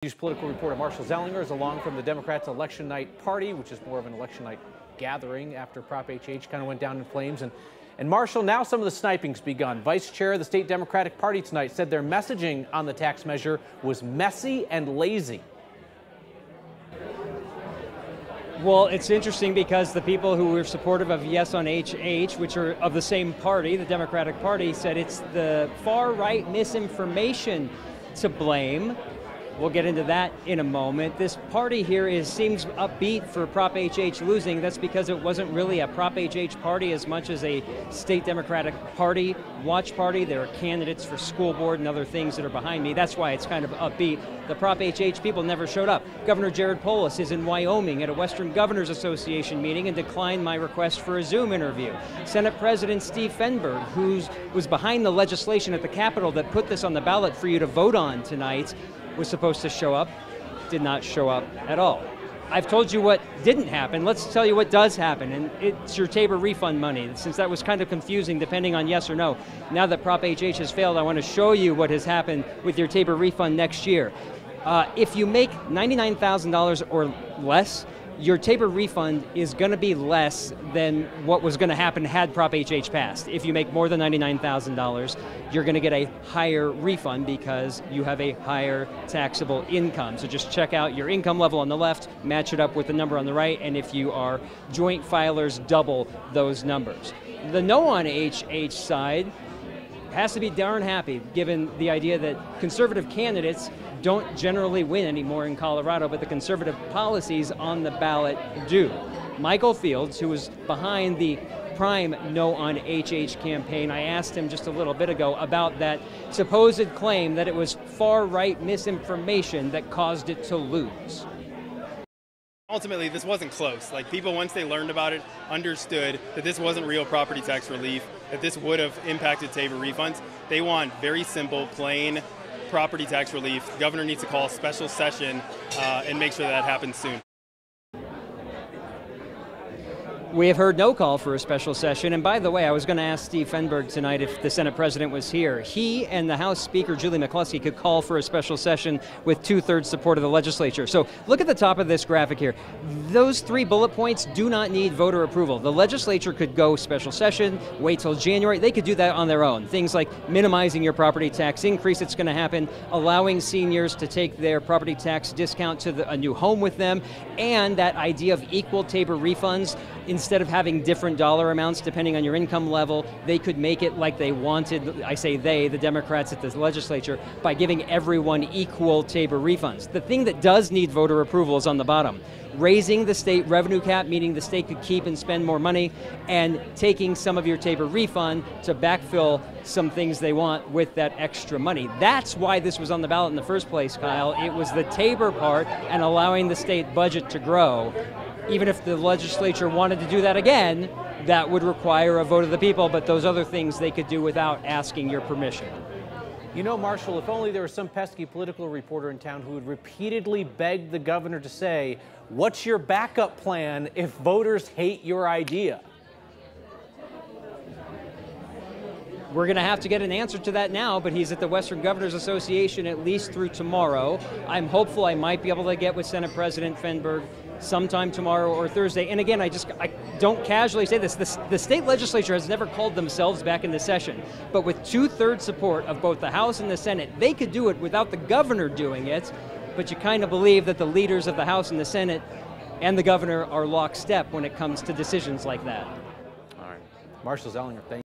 Political reporter Marshall Zellinger is along from the Democrats' election night party, which is more of an election night gathering after Prop HH kind of went down in flames. And Marshall, now some of the sniping's begun. Vice Chair of the state Democratic Party tonight said their messaging on the tax measure was messy and lazy. Well, it's interesting because the people who were supportive of yes on HH, which are of the same party, the Democratic Party, said it's the far-right misinformation to blame. We'll get into that in a moment. This party here seems upbeat for Prop HH losing. That's because it wasn't really a Prop HH party as much as a state Democratic Party watch party. There are candidates for school board and other things that are behind me. That's why it's kind of upbeat. The Prop HH people never showed up. Governor Jared Polis is in Wyoming at a Western Governors Association meeting and declined my request for a Zoom interview. Senate President Steve Fenberg, who was behind the legislation at the Capitol that put this on the ballot for you to vote on tonight, was supposed to show up, did not show up at all. I've told you what didn't happen. Let's tell you what does happen, and it's your TABOR refund money, since that was kind of confusing depending on yes or no. Now that Prop HH has failed, I want to show you what has happened with your TABOR refund next year. If you make $99,000 or less, your TABOR refund is going to be less than what was going to happen had Prop HH passed. If you make more than $99,000, you're going to get a higher refund because you have a higher taxable income. So just check out your income level on the left, match it up with the number on the right, and if you are joint filers, double those numbers. The no on HH side has to be darn happy, given the idea that conservative candidates don't generally win anymore in Colorado, but the conservative policies on the ballot do. Michael Fields, who was behind the prime No on HH campaign, I asked him just a little bit ago about that supposed claim that it was far-right misinformation that caused it to lose. Ultimately, this wasn't close. Like, people, once they learned about it, understood that this wasn't real property tax relief, that this would have impacted TABOR refunds. They want very simple, plain property tax relief. The governor needs to call a special session and make sure that happens soon. We have heard no call for a special session, and by the way, I was going to ask Steve Fenberg tonight if the Senate President was here. He and the House Speaker, Julie McCluskey, could call for a special session with 2/3 support of the legislature. So look at the top of this graphic here. Those 3 bullet points do not need voter approval. The legislature could go special session, wait till January. They could do that on their own. Things like minimizing your property tax increase that's going to happen, allowing seniors to take their property tax discount to a new home with them, and that idea of equal TABOR refunds. Instead of having different dollar amounts depending on your income level, they could make it like they wanted, I say they, the Democrats at the legislature, by giving everyone equal TABOR refunds. The thing that does need voter approval is on the bottom. Raising the state revenue cap, meaning the state could keep and spend more money, and taking some of your TABOR refund to backfill some things they want with that extra money. That's why this was on the ballot in the first place, Kyle. It was the TABOR part and allowing the state budget to grow. Even if the legislature wanted to do that again, that would require a vote of the people, but those other things they could do without asking your permission. You know, Marshall, if only there was some pesky political reporter in town who would repeatedly beg the governor to say, what's your backup plan if voters hate your idea? We're going to have to get an answer to that now, but he's at the Western Governors Association at least through tomorrow. I'm hopeful I might be able to get with Senate President Fenberg sometime tomorrow or Thursday. And again, I don't casually say this. The state legislature has never called themselves back into session, but with 2/3 support of both the House and the Senate, they could do it without the governor doing it. But you kind of believe that the leaders of the House and the Senate and the governor are lockstep when it comes to decisions like that. All right. Marshall Zellinger, thank you.